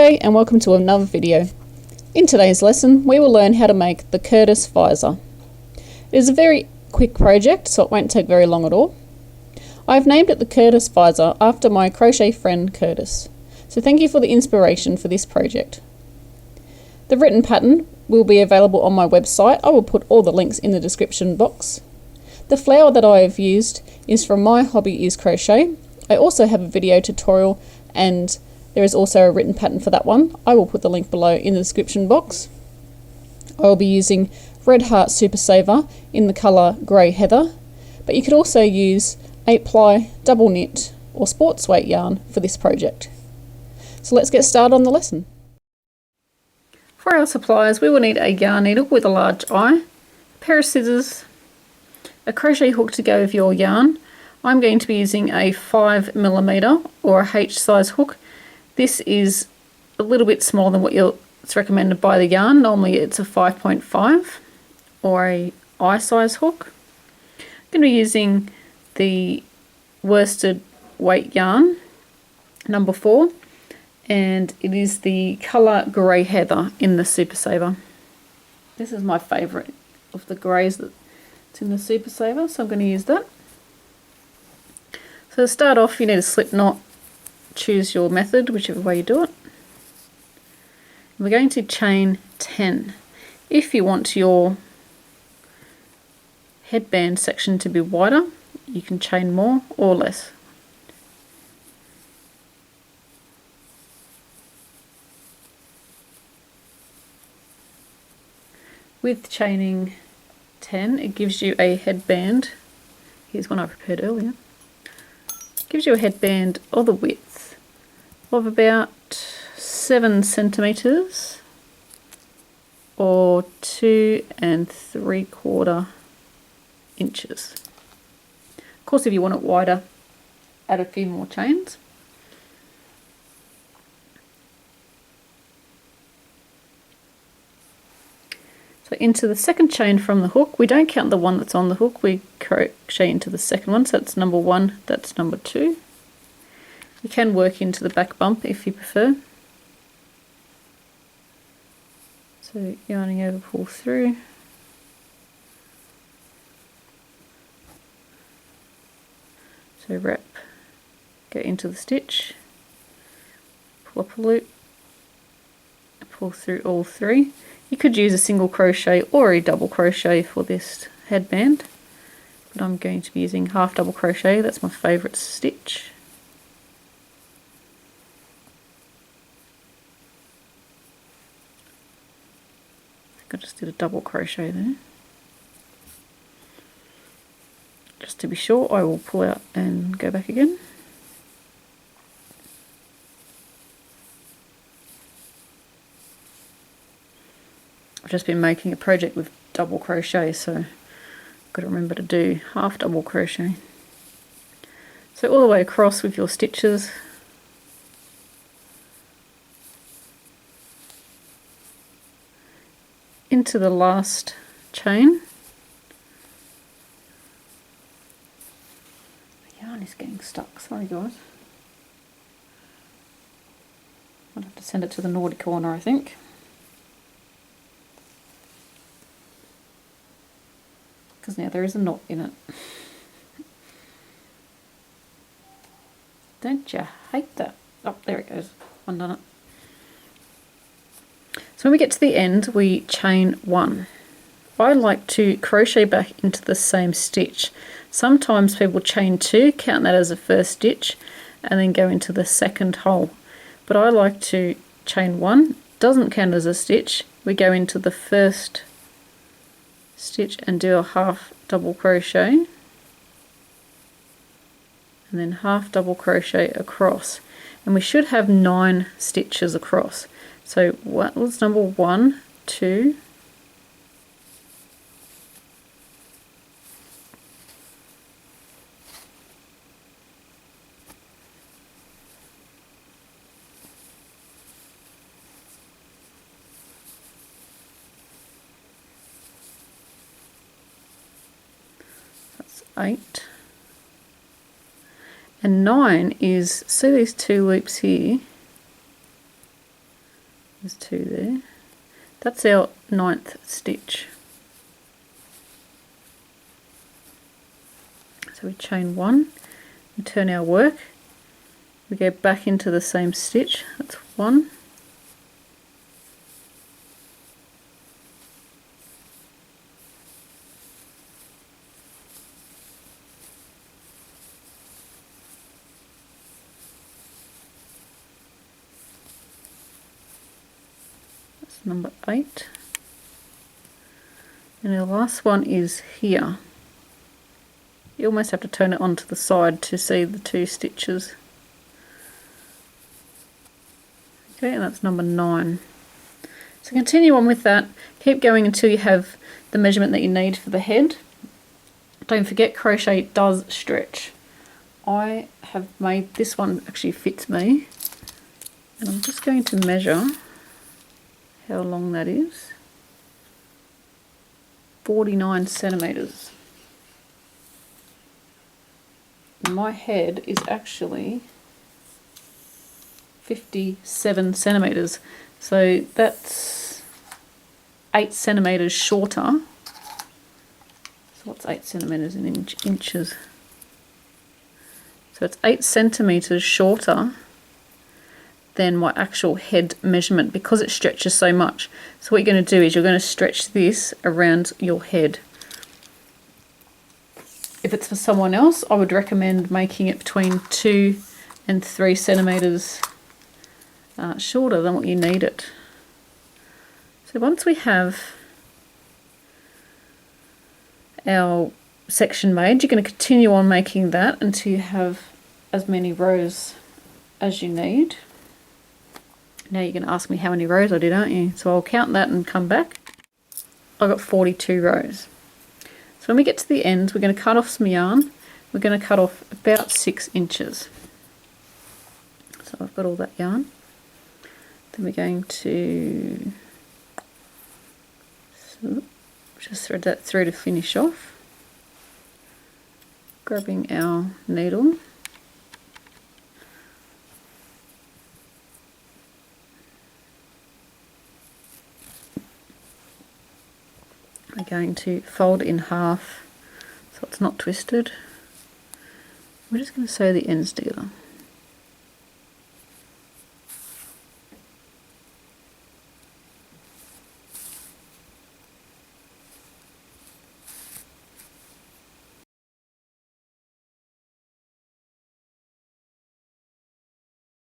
G'day and welcome to another video. In today's lesson we will learn how to make the Curtis visor. It is a very quick project, so it won't take very long at all. I have named it the Curtis visor after my crochet friend Curtis, so thank you for the inspiration for this project. The written pattern will be available on my website. I will put all the links in the description box. The flower that I have used is from My Hobby is Crochet. I also have a video tutorial and there is also a written pattern for that one. I will put the link below in the description box. I will be using Red Heart Super Saver in the colour Grey Heather, but you could also use 8-ply, double knit or sports weight yarn for this project. So let's get started on the lesson. For our supplies we will need a yarn needle with a large eye, a pair of scissors, a crochet hook to go with your yarn. I'm going to be using a 5mm or a H size hook. This is a little bit smaller than what it's recommended by the yarn. Normally it's a 5.5 or a I size hook. I'm going to be using the worsted weight yarn number 4, and it is the colour Grey Heather in the Super Saver. This is my favourite of the greys that's in the Super Saver, so I'm going to use that. So to start off you need a slip knot. Choose your method, whichever way you do it. We're going to chain 10. If you want your headband section to be wider, you can chain more or less. With chaining 10, it gives you a headband. Here's one I prepared earlier. Gives you a headband of the width of about 7 centimeters or 2 3/4 inches. Of course, if you want it wider, add a few more chains. So into the second chain from the hook, we don't count the one that's on the hook, we crochet into the second one, so that's number 1, that's number 2. You can work into the back bump if you prefer. So yarning over, pull through. So wrap, go into the stitch, pull up a loop, pull through all 3. You could use a single crochet or a double crochet for this headband, but I'm going to be using half double crochet. That's my favourite stitch. I just did a double crochet there. Just to be sure, I will pull out and go back again. I've just been making a project with double crochet, so I've got to remember to do half double crochet. So all the way across with your stitches. Into the last chain. The yarn is getting stuck, sorry guys. I'll have to send it to the naughty corner, I think. Because now there is a knot in it. Don't you hate that? Oh, there it goes. Undone it. So when we get to the end, we chain 1. I like to crochet back into the same stitch. Sometimes people chain 2, count that as a first stitch, and then go into the second hole. But I like to chain 1, doesn't count as a stitch. We go into the first stitch and do a half double crochet, and then half double crochet across. And we should have 9 stitches across. So what was number 1, 2, that's 8, and 9 is, see these 2 loops here? There's 2 there. That's our 9th stitch. So we chain 1, we turn our work, we go back into the same stitch, that's 1. That's number 8. And our last one is here. You almost have to turn it onto the side to see the 2 stitches. Okay, and that's number 9. So continue on with that. Keep going until you have the measurement that you need for the head. Don't forget, crochet does stretch. I have made this one actually fits me. And I'm just going to measure how long that is. 49 centimeters. My head is actually 57 centimeters, so that's 8 centimeters shorter. So what's 8 centimeters in inches? So it's 8 centimeters shorter than my actual head measurement because it stretches so much. So what you're going to do is you're going to stretch this around your head. If it's for someone else, I would recommend making it between 2 and 3 centimeters shorter than what you need it. So once we have our section made, you're going to continue on making that until you have as many rows as you need. Now you're going to ask me how many rows I did, aren't you? So I'll count that and come back. I got 42 rows. So when we get to the ends, we're going to cut off some yarn. We're going to cut off about 6 inches. So I've got all that yarn. Then we're going to just thread that through to finish off. Grabbing our needle. We're going to fold it in half so it's not twisted. We're just going to sew the ends together.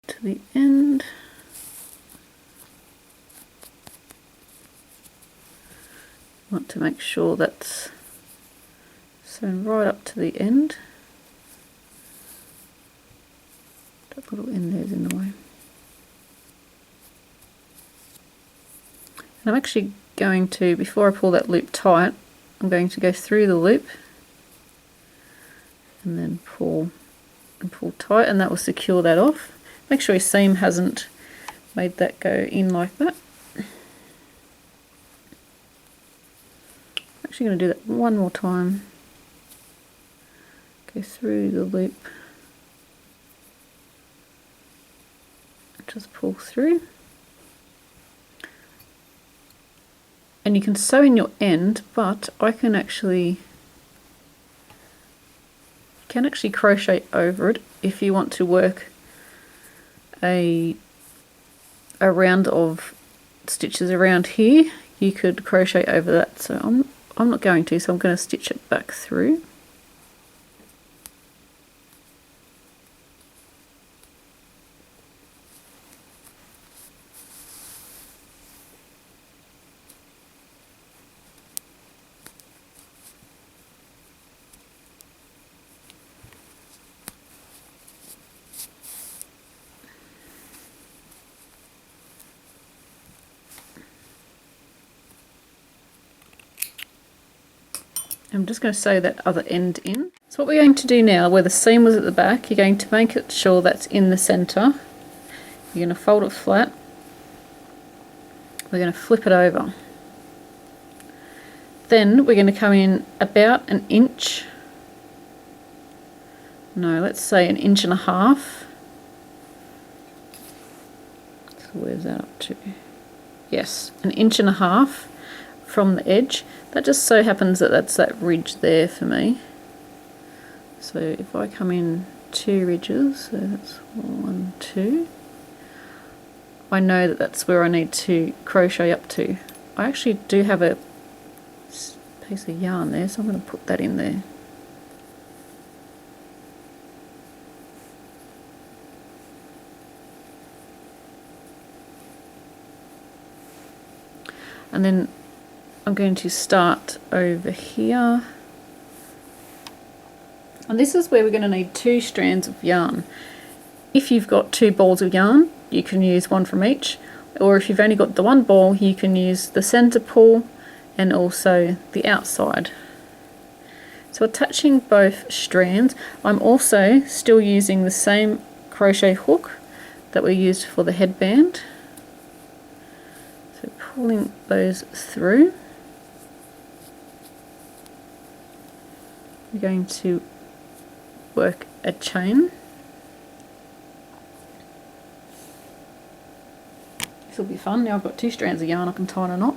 To the end. Want to make sure that's sewn right up to the end. That little end there's in the way. And I'm actually going to, before I pull that loop tight, I'm going to go through the loop and then pull and pull tight, and that will secure that off. Make sure your seam hasn't made that go in like that. Actually going to do that one more time. Go through the loop, just pull through, and you can sew in your end, but I can actually crochet over it if you want to work a round of stitches around here. You could crochet over that, so I'm not going to, so I'm going to stitch it back through. I'm just going to sew that other end in. So what we're going to do now, where the seam was at the back, you're going to make it sure that's in the centre. You're going to fold it flat. We're going to flip it over. Then we're going to come in about an inch. No, let's say an inch and a half. So where's that up to? yes, 1.5 inches from the edge. That just so happens that that's that ridge there for me. So if I come in 2 ridges, so that's 1, 2, I know that that's where I need to crochet up to. I actually do have a piece of yarn there, so I'm going to put that in there. And then I'm going to start over here. And this is where we're going to need 2 strands of yarn. If you've got 2 balls of yarn, you can use one from each. Or if you've only got the 1 ball, you can use the centre pull and also the outside. So attaching both strands, I'm also still using the same crochet hook that we used for the headband. So pulling those through, we're going to work a chain. This will be fun. Now I've got 2 strands of yarn, I can tie in a knot.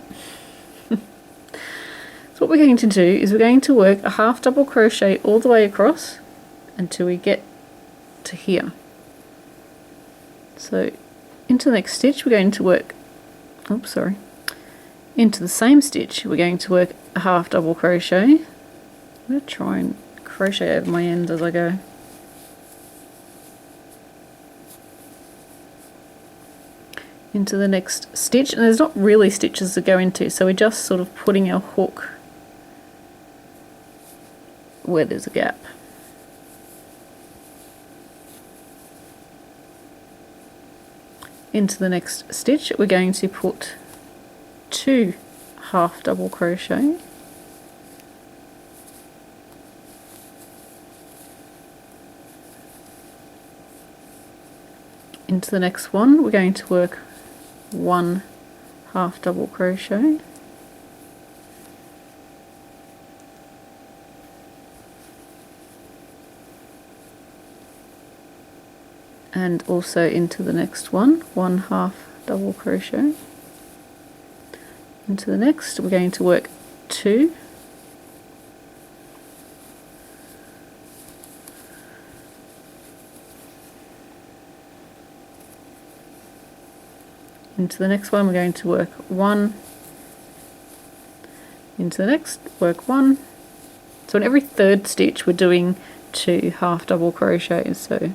So what we're going to do is we're going to work a half double crochet all the way across until we get to here. So into the next stitch we're going to work, into the same stitch we're going to work a half double crochet. I'm going to try and crochet over my ends as I go. Into the next stitch, and there's not really stitches to go into, so we're just sort of putting our hook where there's a gap. Into the next stitch we're going to put 2 half double crochet. Into the next one we're going to work 1 half double crochet. And also into the next one, 1 half double crochet. Into the next we're going to work 2. Into the next one we're going to work 1. Into the next, work 1. So in every 3rd stitch we're doing 2 half double crochets. So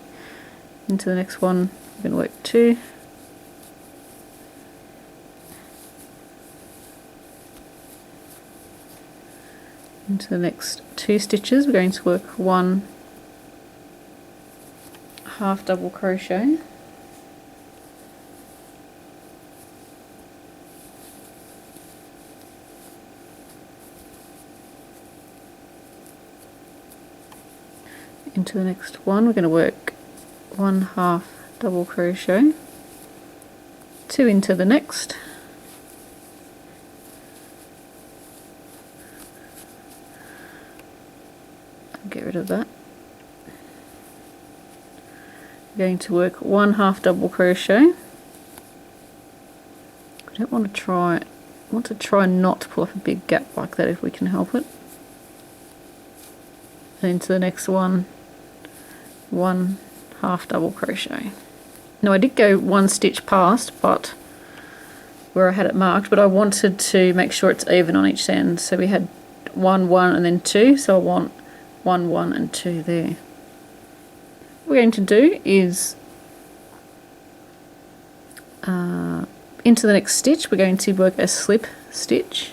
into the next one we're going to work 2. Into the next 2 stitches we're going to work 1 half double crochet. Into the next one we're going to work 1 half double crochet, 2 into the next, get rid of that. I'm going to work 1 half double crochet. I want to try not to pull up a big gap like that if we can help it. And into the next one, 1 half double crochet. Now I did go 1 stitch past, but where I had it marked, but I wanted to make sure it's even on each end. So we had 1, 1 and then 2, so I want 1, 1 and 2 there. What we're going to do is into the next stitch we're going to work a slip stitch,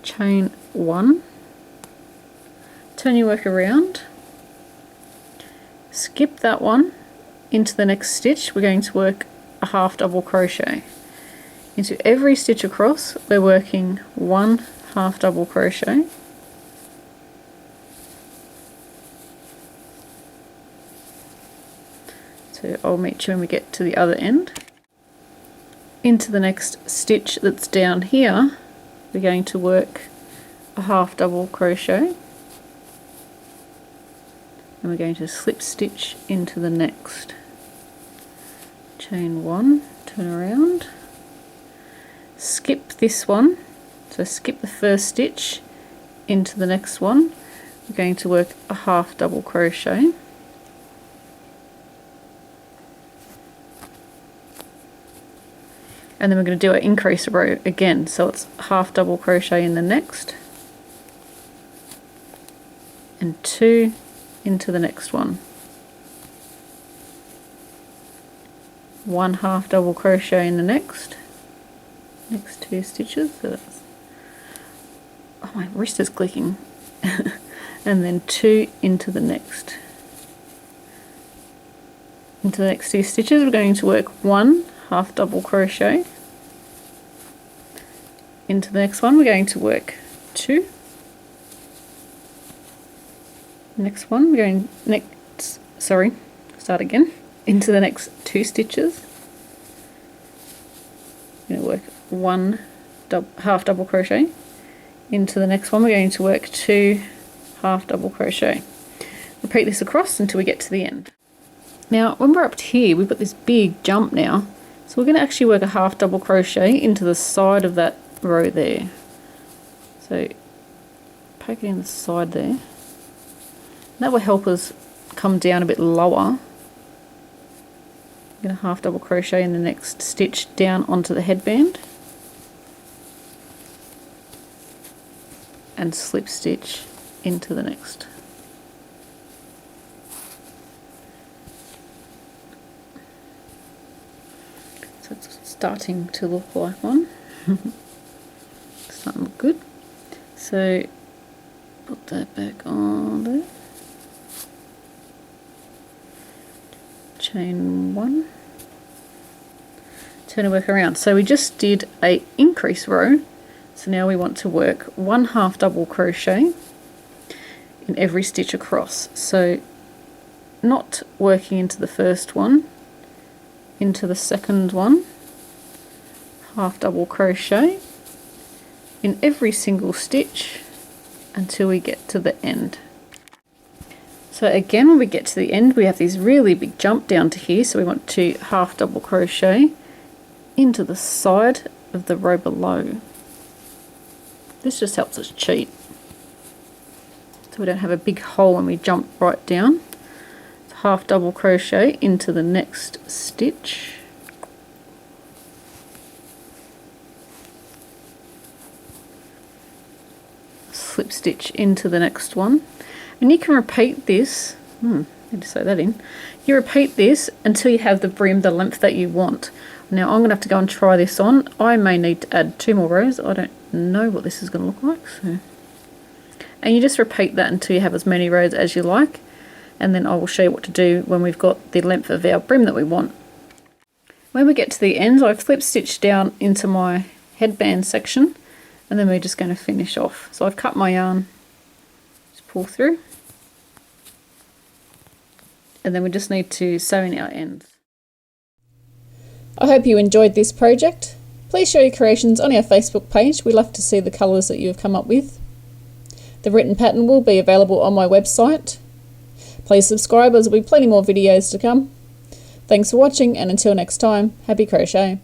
chain 1, turn your work around, skip that one. Into the next stitch we're going to work a half double crochet. Into every stitch across we're working 1 half double crochet. So I'll meet you when we get to the other end. Into the next stitch that's down here we're going to work a half double crochet. And we're going to slip stitch into the next. Chain 1, turn around, skip this one, so skip the first stitch into the next one. We're going to work a half double crochet, and then we're going to do an increase row again, so it's half double crochet in the next and 2 into the next one, 1 half double crochet in the next 2 stitches. So that's, oh, my wrist is clicking. And then 2 into the next 2 stitches. We're going to work 1 half double crochet into the next one. We're going to work 2. Next one, we're going start again, into the next 2 stitches. We're going to work 1 half double crochet into the next one. We're going to work 2 half double crochet. Repeat this across until we get to the end. Now when we're up here, we've got this big jump now, so we're going to actually work a half double crochet into the side of that row there. So poke it in the side there. That will help us come down a bit lower. I'm going to half double crochet in the next stitch down onto the headband and slip stitch into the next. So it's starting to look like one. It's starting to look good. So put that back on there. Chain 1, turn and work around. So we just did a increase row, so now we want to work 1 half double crochet in every stitch across. So not working into the first one, into the second one, half double crochet in every single stitch until we get to the end. So again, when we get to the end, we have this really big jump down to here, so we want to half double crochet into the side of the row below. This just helps us cheat, so we don't have a big hole when we jump right down. So half double crochet into the next stitch, slip stitch into the next one. And you can repeat this, need to sew that in. You repeat this until you have the brim the length that you want. Now I'm going to have to go and try this on. I may need to add 2 more rows. I don't know what this is going to look like. So. And you just repeat that until you have as many rows as you like. And then I will show you what to do when we've got the length of our brim that we want. When we get to the end, I've slip stitched down into my headband section. And then we're just going to finish off. So I've cut my yarn, just pull through. And then we just need to sew in our ends. I hope you enjoyed this project. Please share your creations on our Facebook page. We love to see the colours that you have come up with. The written pattern will be available on my website. Please subscribe as there will be plenty more videos to come. Thanks for watching, and until next time, happy crochet.